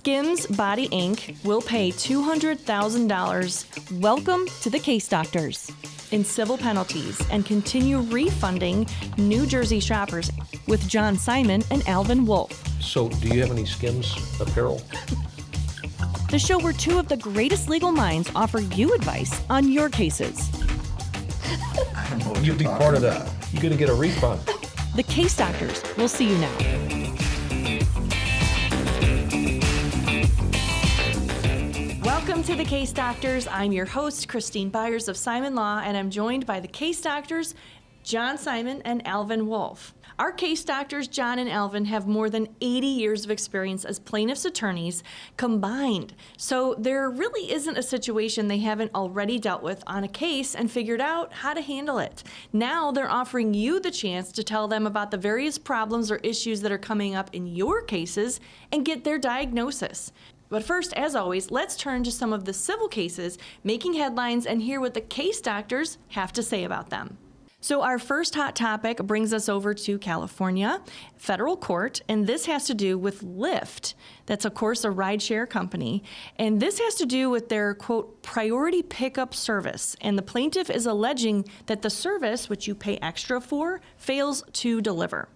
Skims Body Inc. will pay $200,000. Welcome to the Case Doctors in civil penalties and continue refunding New Jersey shoppers with John Simon and Alvin Wolf. So, do you have any Skims apparel? The show where two of the greatest legal minds offer you advice on your cases. You'd be part of that. You're going to get a refund. The Case Doctors. We'll see you now. Welcome to the Case Doctors. I'm your host, Christine Byers of Simon Law, and I'm joined by the Case Doctors, John Simon and Alvin Wolf. Our case doctors, John and Alvin, have more than 80 years of experience as plaintiffs' attorneys combined. So there really isn't a situation they haven't already dealt with on a case and figured out how to handle it. Now they're offering you the chance to tell them about the various problems or issues that are coming up in your cases and get their diagnosis. But first, as always, let's turn to some of the civil cases making headlines and hear what the case doctors have to say about them. So our first hot topic brings us over to California, federal court, and this has to do with Lyft. That's, of course, a rideshare company. And this has to do with their, quote, priority pickup service. And the plaintiff is alleging that the service, which you pay extra for, fails to deliver.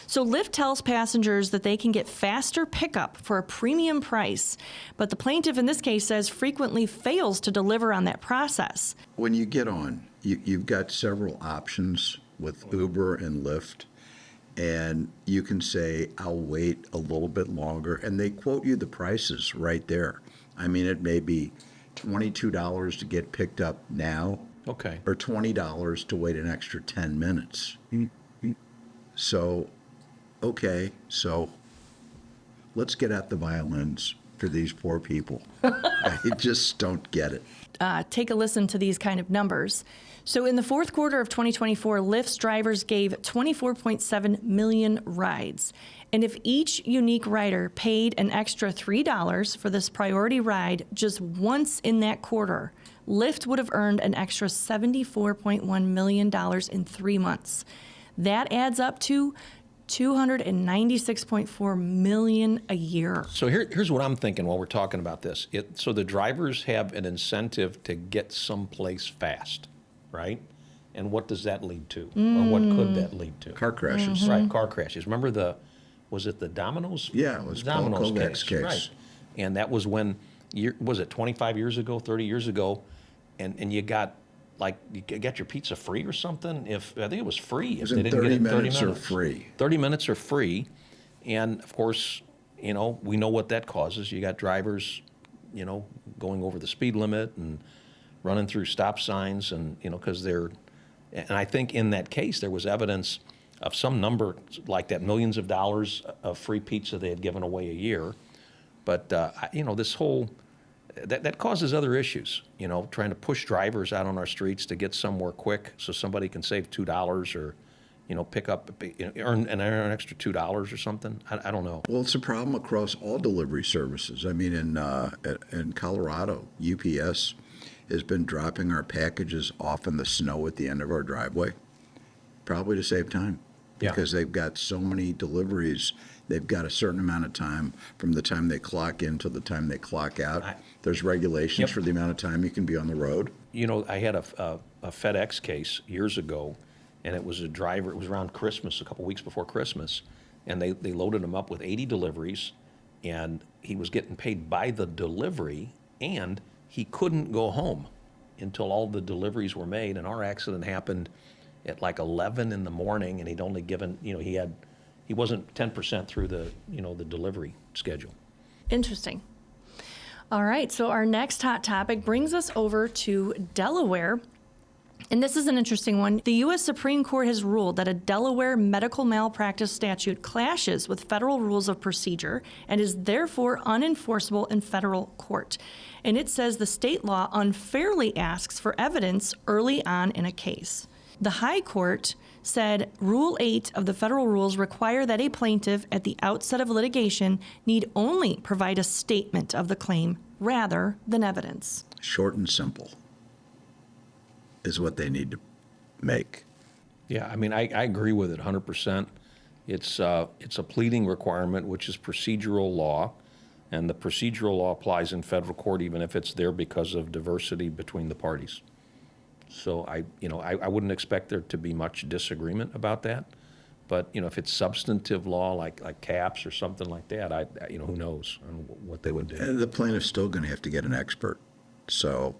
So Lyft tells passengers that they can get faster pickup for a premium price, but the plaintiff in this case says frequently fails to deliver on that process. When you get on, you've got several options with Uber and Lyft, and you can say, I'll wait a little bit longer, and they quote you the prices right there. I mean, it may be $22 to get picked up now, Okay. or $20 to wait an extra 10 minutes. So, okay, so let's get at the violins for these poor people. I just don't get it. Take a listen to these kind of numbers. So in the fourth quarter of 2024, Lyft's drivers gave 24.7 million rides. And if each unique rider paid an extra $3 for this priority ride just once in that quarter, Lyft would have earned an extra $74.1 million in 3 months. That adds up to $296.4 million a year. So here's what I'm thinking while we're talking about this. So the drivers have an incentive to get someplace fast, right? And what does that lead to? Or what could that lead to? Car crashes. Right, car crashes. Remember was it the Domino's? Yeah, it was Domino's Paul Kovac's case. Right. And that was when, was it 25 years ago, 30 years ago, and you got, you get your pizza free or something? I think it was free. It was in 30 minutes or free. 30 minutes are free. And, of course, we know what that causes. You got drivers, going over the speed limit and running through stop signs and, because and I think in that case there was evidence of some number like that, millions of dollars of free pizza they had given away a year. But, this whole... That causes other issues, trying to push drivers out on our streets to get somewhere quick so somebody can save $2 or, pick up, earn an extra $2 or something. I don't know. Well, it's a problem across all delivery services. I mean, in Colorado, UPS has been dropping our packages off in the snow at the end of our driveway, probably to save time. Because they've got so many deliveries, they've got a certain amount of time from the time they clock in to the time they clock out. There's regulations for the amount of time you can be on the road. I had a FedEx case years ago, and it was a driver. It was around Christmas, a couple weeks before Christmas, and they loaded him up with 80 deliveries, and he was getting paid by the delivery, and he couldn't go home until all the deliveries were made, and our accident happened at 11 in the morning, and he'd only given, he wasn't 10% through the delivery schedule. Interesting. All right, so our next hot topic brings us over to Delaware. And this is an interesting one. The U.S. Supreme Court has ruled that a Delaware medical malpractice statute clashes with federal rules of procedure and is therefore unenforceable in federal court. And it says the state law unfairly asks for evidence early on in a case. The High Court said Rule 8 of the federal rules require that a plaintiff at the outset of litigation need only provide a statement of the claim rather than evidence. Short and simple is what they need to make. Yeah, I mean, I agree with it 100%. It's a pleading requirement, which is procedural law. And the procedural law applies in federal court even if it's there because of diversity between the parties. So I wouldn't expect there to be much disagreement about that. But, if it's substantive law like caps or something like that, who knows on what they would do. The plaintiff's still going to have to get an expert. So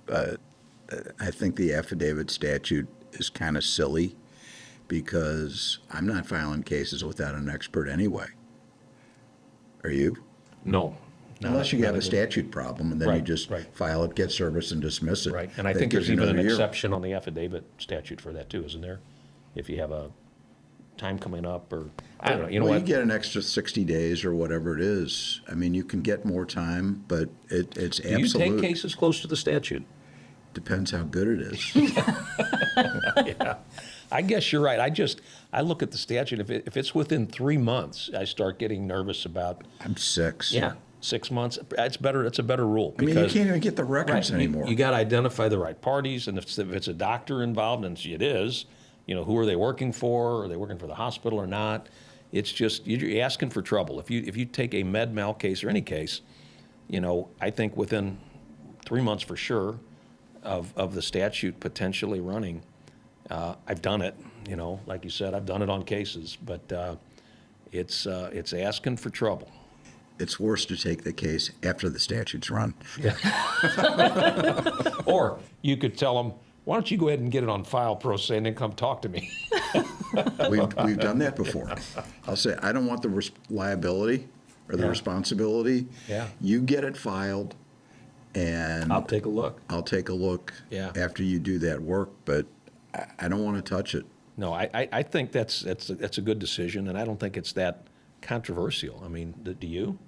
I think the affidavit statute is kind of silly because I'm not filing cases without an expert anyway. Are you? No. Unless you have a statute problem, and then you Right, just right. file it, get service, and dismiss it. Right, and I That think gives there's you even an another year. exception on the affidavit statute for that too, isn't there? If you have a time coming up or, I don't know, you know Well, what? you get an extra 60 days or whatever it is. I mean, you can get more time, but it's Do you absolute. take cases close to the statute? Depends how good it is. Yeah, I guess you're right. I look at the statute, if it's within 3 months, I start getting nervous about, I'm 6. 6 months. It's a better rule. I mean, you because- can't even get the records Right, anymore. You got to identify the right parties, and if it's a doctor involved, and it is, who are they working for? Are they working for the hospital or not? It's just, you're asking for trouble. If you take a med mal case or any case, I think within 3 months for sure of the statute potentially running, I've done it, like you said, I've done it on cases, but it's asking for trouble. It's worse to take the case after the statute's run. Yeah. Or you could tell them, why don't you go ahead and get it on file pro se and then come talk to me? We've done that before. I'll say, I don't want the liability or the Yeah. responsibility. Yeah. You get it filed, and I'll take a look. I'll take a look Yeah. after you do that work, but I don't want to touch it. No, I think that's a good decision, and I don't think it's that controversial. I mean, do you?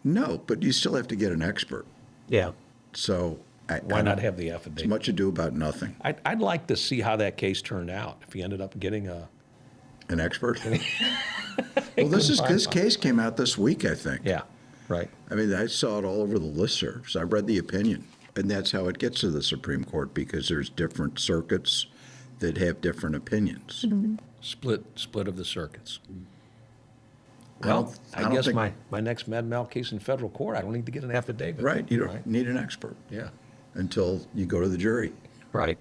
No, but you still have to get an expert. Yeah. So Why not have the It's affidavit? much ado about nothing. I'd like to see how that case turned out. If he ended up getting An expert? Well, this case came out this week, I think. yeah, right. I mean, I saw it all over the listservs. I read the opinion, and that's how it gets to the Supreme Court because there's different circuits that have different opinions. Split of the circuits. I Well, don't- I I don't guess think- my next med mal case in federal court, I don't need to get an affidavit. Right, you don't Right. need an expert Yeah. until you go to the jury. Right.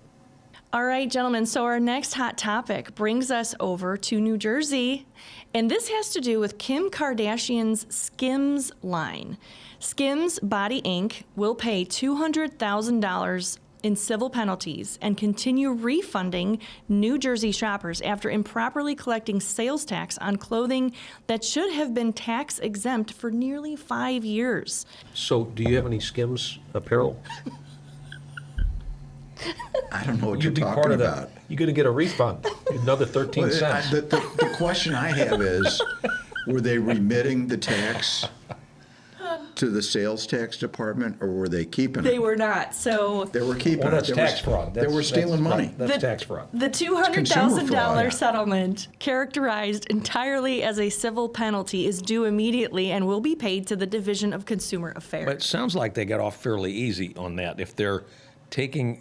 All right, gentlemen, so our next hot topic brings us over to New Jersey, and this has to do with Kim Kardashian's Skims line. Skims Body Inc. will pay $200,000 in civil penalties and continue refunding New Jersey shoppers after improperly collecting sales tax on clothing that should have been tax exempt for nearly 5 years. So, do you have any Skims apparel? I don't know what You'd be you're part talking of that. about. You're going to get a refund, another 13 Well, cents. the question I have is, were they remitting the tax to the sales tax department, or were they keeping it? They were not, so They were keeping Well, it. that's They tax were, fraud. They were stealing money. That's The- tax fraud. the consumer $200,000 fraud. settlement, characterized entirely as a civil penalty, is due immediately and will be paid to the Division of Consumer Affairs. But it sounds like they got off fairly easy on that. If they're taking,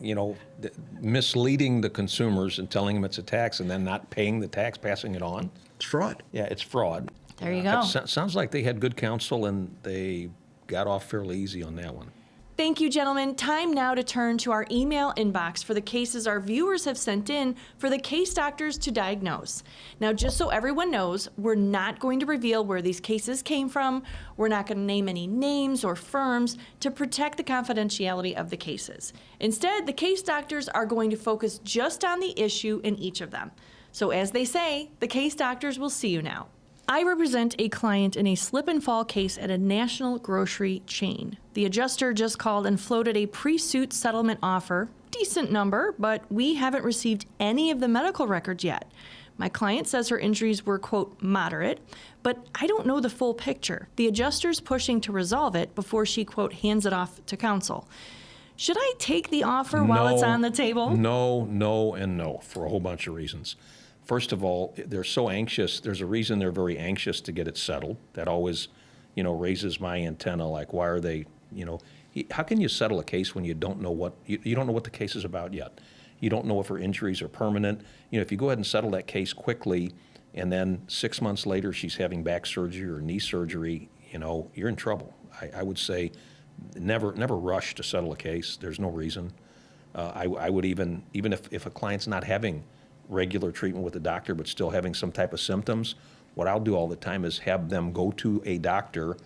misleading the consumers and telling them it's a tax and then not paying the tax, passing it on, It's fraud. yeah, it's fraud. There you go. Sounds like they had good counsel and they got off fairly easy on that one. Thank you, gentlemen. Time now to turn to our email inbox for the cases our viewers have sent in for the case doctors to diagnose. Now, just so everyone knows, we're not going to reveal where these cases came from. We're not going to name any names or firms to protect the confidentiality of the cases. Instead, the case doctors are going to focus just on the issue in each of them. So as they say, the case doctors will see you now. I represent a client in a slip and fall case at a national grocery chain. The adjuster just called and floated a pre-suit settlement offer. Decent number, but we haven't received any of the medical records yet. My client says her injuries were, quote, moderate, but I don't know the full picture. The adjuster's pushing to resolve it before she, quote, hands it off to counsel. Should I take the offer while it's on the table? No, and no, for a whole bunch of reasons. First of all, they're so anxious. There's a reason they're very anxious to get it settled. That always, raises my antenna. Like, why are they, how can you settle a case when you don't know what, you don't know what the case is about yet? You don't know if her injuries are permanent. If you go ahead and settle that case quickly, and then 6 months later she's having back surgery or knee surgery, you're in trouble. I would say never rush to settle a case. There's no reason. I would even if a client's not having regular treatment with a doctor but still having some type of symptoms, what I'll do all the time is have them go to a doctor,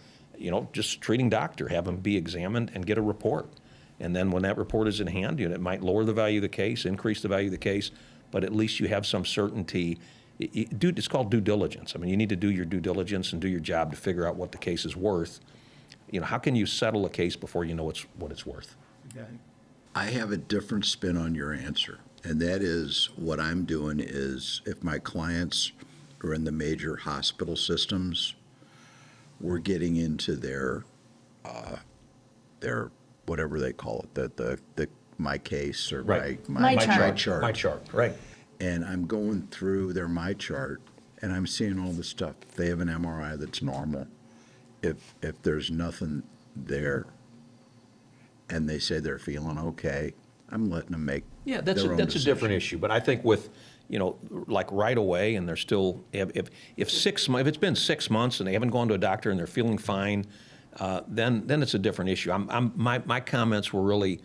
just treating doctor, have them be examined and get a report. And then when that report is in hand, it might lower the value of the case, increase the value of the case, but at least you have some certainty. It's called due diligence. I mean, you need to do your due diligence and do your job to figure out what the case is worth. How can you settle a case before you know what it's worth? I have a different spin on your answer, and that is what I'm doing is if my clients are in the major hospital systems, we're getting into their whatever they call it, the my case or Right. my chart. chart. My chart, right. And I'm going through their my chart, and I'm seeing all this stuff. If they have an MRI that's normal, if there's nothing there, and they say they're feeling okay, I'm letting them make Yeah, their own that's a decision. different issue. But I think with, like right away, and they're still, if it's been 6 months and they haven't gone to a doctor and they're feeling fine, then it's a different issue. My comments were really,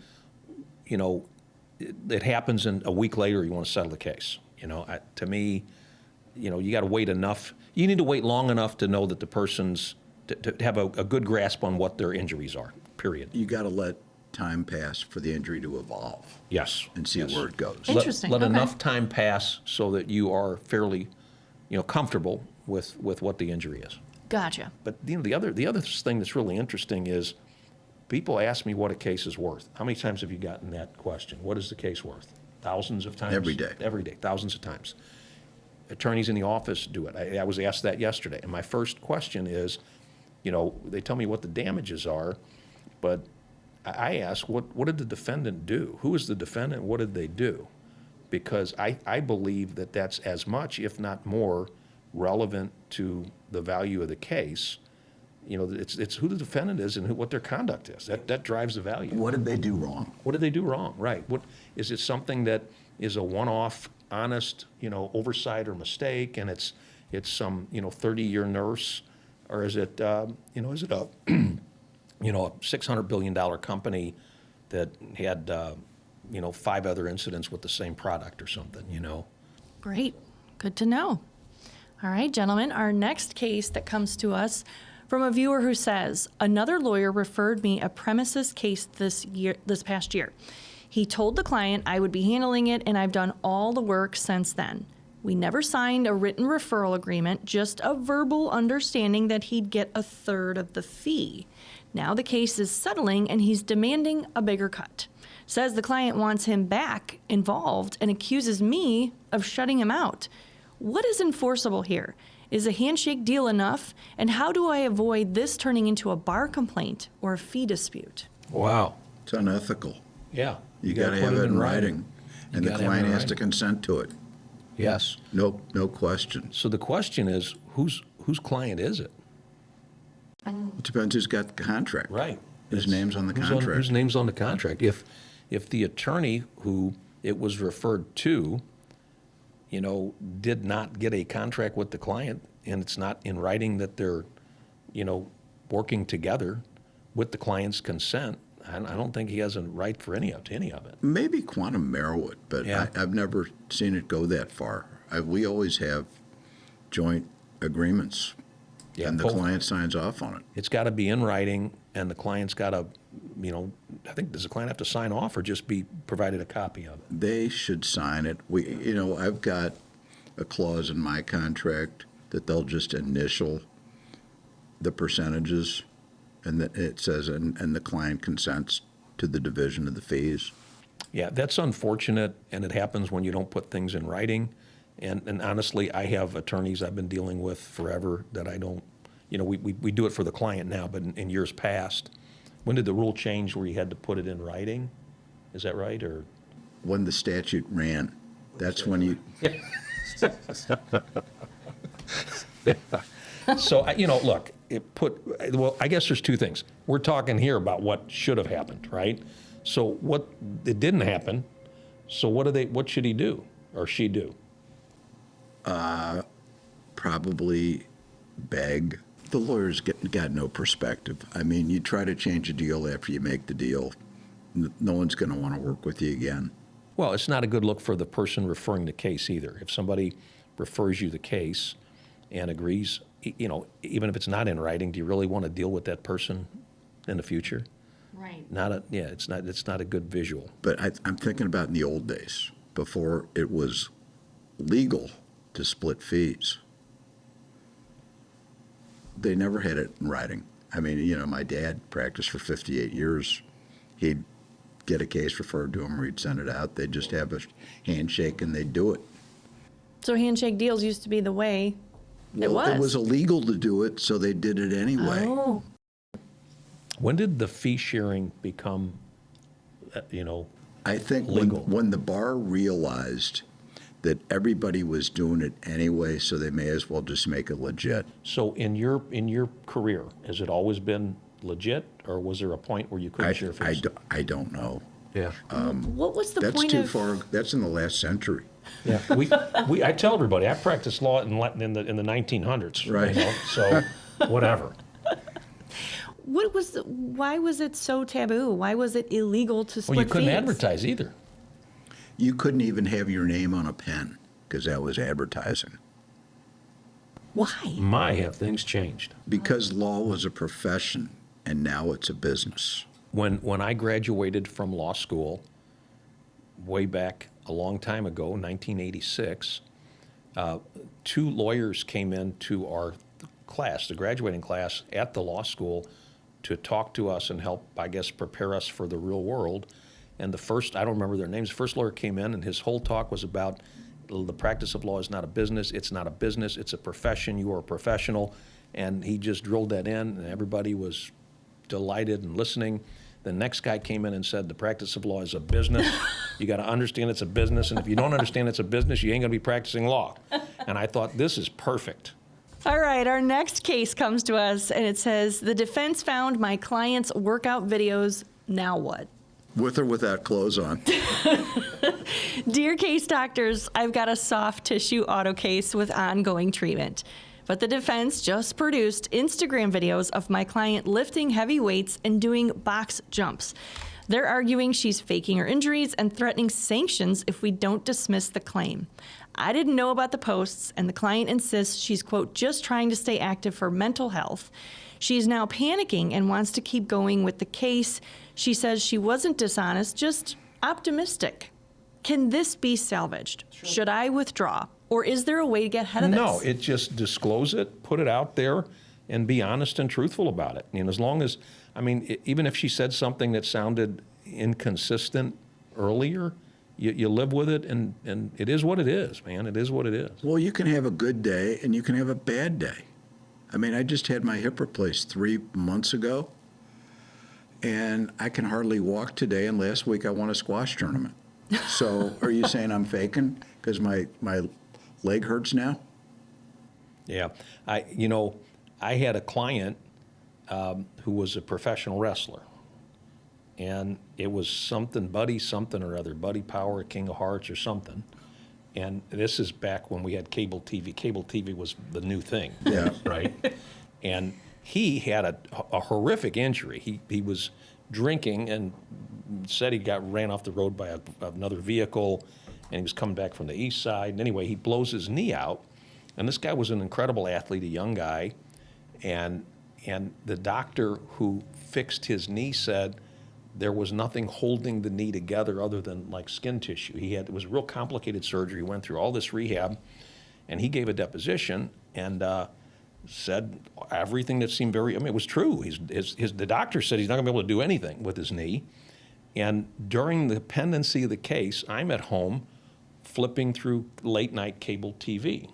it happens and a week later you want to settle the case. To me, you got to wait enough. You need to wait long enough to know that the person's to have a good grasp on what their injuries are. Period. You got to let time pass for the injury to evolve Yes. and see yes. where it goes. Interesting. Let Okay. enough time pass so that you are fairly, comfortable with what the injury is. Gotcha. But the other thing that's really interesting is people ask me what a case is worth. How many times have you gotten that question? What is the case worth? Thousands of times. Every day. Every day, thousands of times. Attorneys in the office do it. I was asked that yesterday, and my first question is, they tell me what the damages are, but I ask, what did the defendant do? Who is the defendant? What did they do? Because I believe that that's as much, if not more, relevant to the value of the case. It's who the defendant is and what their conduct is. That drives the value. What did they do wrong? What did they do wrong? Right. What is it? Something that is a one-off, honest, oversight or mistake, and it's some 30-year nurse, or is it is it a a $600 billion company that had 5 other incidents with the same product or something? Great. Good to know. All right, gentlemen, our next case that comes to us from a viewer who says, another lawyer referred me a premises case this past year. He told the client I would be handling it, and I've done all the work since then. We never signed a written referral agreement, just a verbal understanding that he'd get a third of the fee. Now the case is settling, and he's demanding a bigger cut. Says the client wants him back involved and accuses me of shutting him out. What is enforceable here? Is a handshake deal enough? And how do I avoid this turning into a bar complaint or a fee dispute? Wow. It's unethical. Yeah. You got to put have it in writing, and the gotta have it client in has to writing. consent to it. Yes. No question. So the question is, whose client is it? It depends who's got the contract. Right. Whose name's on the contract. Whose name's on the contract? If the attorney who it was referred to, did not get a contract with the client, and it's not in writing that they're, working together with the client's consent, I don't think he has a right for any of it. Maybe quantum marrow it, but Yeah. I've never seen it go that far. We always have joint agreements, Yeah, and the both- client signs off on it. It's got to be in writing, and the client's got to, I think, does the client have to sign off or just be provided a copy of it? They should sign it. I've got a clause in my contract that they'll just initial the percentages, and that it says, and the client consents to the division of the fees. Yeah, that's unfortunate, and it happens when you don't put things in writing. And honestly, I have attorneys I've been dealing with forever that I don't, we do it for the client now, but in years past, when did the rule change where you had to put it in writing? Is that right, or? When the statute ran, that's when you, So, look, I guess there's 2 things. We're talking here about what should have happened, right? So it didn't happen, so what should he do or she do? probably beg The lawyer's got no perspective. I mean, you try to change a deal after you make the deal, no one's going to want to work with you again. Well, it's not a good look for the person referring the case either. If somebody refers you the case and agrees, even if it's not in writing, do you really want to deal with that person in the future? Right. It's not a good visual. But I'm thinking about in the old days, before it was legal to split fees. They never had it in writing. I mean, my dad practiced for 58 years. He'd get a case referred to him, or he'd send it out. They'd just have a handshake and they'd do it. So handshake deals used to be the way it was. It was illegal to do it, so they did it anyway. Oh. When did the fee sharing become, I think legal? when the bar realized that everybody was doing it anyway, so they may as well just make it legit. So in your career, has it always been legit, or was there a point where you couldn't share fees? I don't know. Yeah. What was the That's point too of... far. That's in the last century. Yeah. I tell everybody I practiced law in the 1900s. Right. So whatever. Why was it so taboo? Why was it illegal to split Well, you couldn't fees? advertise either. You couldn't even have your name on a pen because that was advertising. Why? My, have things changed. Because law was a profession and now it's a business. When I graduated from law school, way back a long time ago, 1986, two lawyers came into our class, the graduating class at the law school, to talk to us and help, I guess, prepare us for the real world. And the first, I don't remember their names, the first lawyer came in and his whole talk was about the practice of law is not a business. It's not a business. It's a profession. You are a professional. And he just drilled that in, and everybody was delighted and listening. The next guy came in and said, the practice of law is a business. You got to understand it's a business. And if you don't understand it's a business, you ain't going to be practicing law. And I thought, this is perfect. All right, our next case comes to us, and it says, the defense found my client's workout videos. Now what? With or without clothes on. Dear case doctors, I've got a soft tissue auto case with ongoing treatment. But the defense just produced Instagram videos of my client lifting heavy weights and doing box jumps. They're arguing she's faking her injuries and threatening sanctions if we don't dismiss the claim. I didn't know about the posts, and the client insists she's, quote, just trying to stay active for mental health. She's now panicking and wants to keep going with the case. She says she wasn't dishonest, just optimistic. Can this be salvaged? Sure. Should I withdraw? Or is there a way to get ahead of this? No, it just disclose it, put it out there, and be honest and truthful about it. And as long as, even if she said something that sounded inconsistent earlier, you live with it, and it is what it is, man. It is what it is. Well, you can have a good day and you can have a bad day. I just had my hip replaced 3 months ago, and I can hardly walk today, and last week I won a squash tournament. So are you saying I'm faking because my leg hurts now? Yeah. I had a client who was a professional wrestler, and it was Buddy something or other, Buddy Power, King of Hearts or something. And this is back when we had cable TV. Cable TV was the new thing. Yeah. Right? And he had a horrific injury. He was drinking and said he got ran off the road by another vehicle, and he was coming back from the east side. And anyway, he blows his knee out. And this guy was an incredible athlete, a young guy. And the doctor who fixed his knee said there was nothing holding the knee together other than like skin tissue. It was a real complicated surgery. He went through all this rehab, and he gave a deposition and said everything that seemed it was true. The doctor said he's not going to be able to do anything with his knee. And during the pendency of the case, I'm at home flipping through late night cable TV.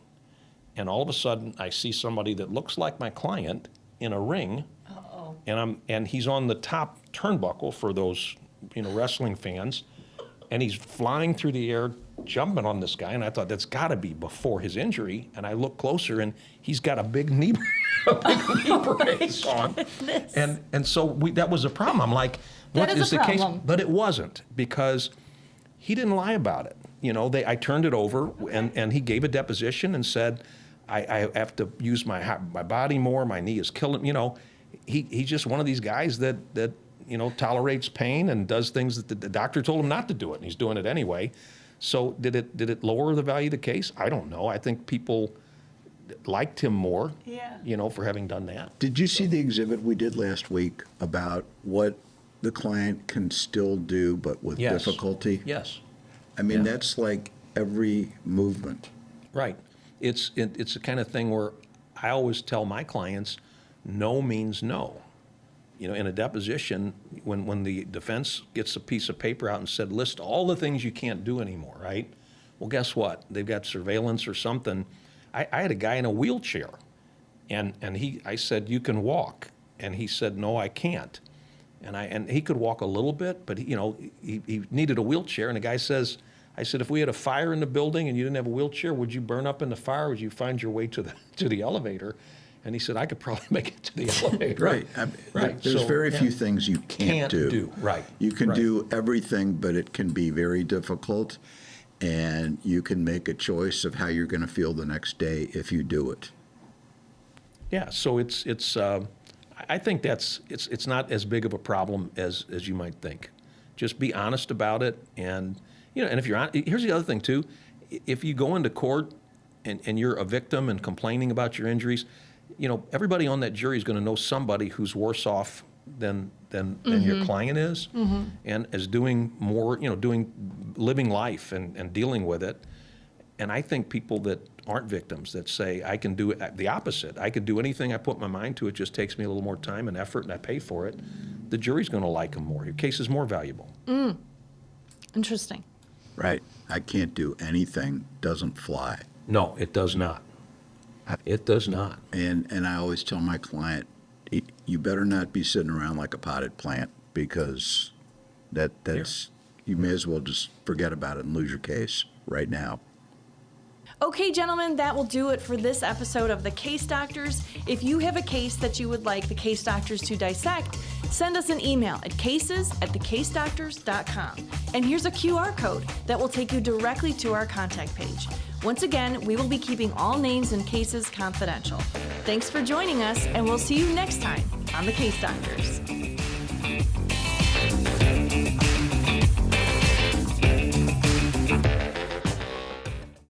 And all of a sudden, I see somebody that looks like my client in a ring. Uh-oh. And he's on the top turnbuckle for those, wrestling fans. And he's flying through the air, jumping on this guy. And I thought, that's got to be before his injury. And I look closer, and he's got a big knee brace on. And so that was a problem. I'm like, what is the case? But it wasn't, because he didn't lie about it. I turned it over, and he gave a deposition and said, I have to use my body more. My knee is killing. He's just one of these guys that tolerates pain and does things that the doctor told him not to do it, and he's doing it anyway. So did it lower the value of the case? I don't know. I think people liked him more, for having done that. Did you see the exhibit we did last week about what the client can still do but with difficulty? Yes. I mean, that's like every movement. Right. It's the kind of thing where I always tell my clients, no means no. In a deposition, when the defense gets a piece of paper out and said, list all the things you can't do anymore, right? Well, guess what? They've got surveillance or something. I had a guy in a wheelchair, and I said, you can walk. And he said, no, I can't. And he could walk a little bit, but he needed a wheelchair. And the guy says, I said, if we had a fire in the building and you didn't have a wheelchair, would you burn up in the fire? Would you find your way to the elevator? And he said, I could probably make it to the elevator. Right. Right. There's very few things you can't do. Right. You can do everything, but it can be very difficult. And you can make a choice of how you're going to feel the next day if you do it. Yeah. So it's I think it's not as big of a problem as you might think. Just be honest about it, and and if you're on, here's the other thing too. If you go into court and you're a victim and complaining about your injuries, everybody on that jury is going to know somebody who's worse off than your client is, and is doing more, living life and dealing with it. And I think people that aren't victims, that say, I can do it, the opposite. I can do anything I put my mind to. It just takes me a little more time and effort, and I pay for it. The jury's going to like them more. Your case is more valuable. Interesting. Right. I can't do anything doesn't fly. No, it does not. It does not. And I always tell my client, you better not be sitting around like a potted plant, because that's you may as well just forget about it and lose your case right now. Okay, gentlemen, that will do it for this episode of The Case Doctors. If you have a case that you would like the Case Doctors to dissect, send us an email at cases@thecasedoctors.com. And here's a QR code that will take you directly to our contact page. Once again, we will be keeping all names and cases confidential. Thanks for joining us, and we'll see you next time on The Case Doctors.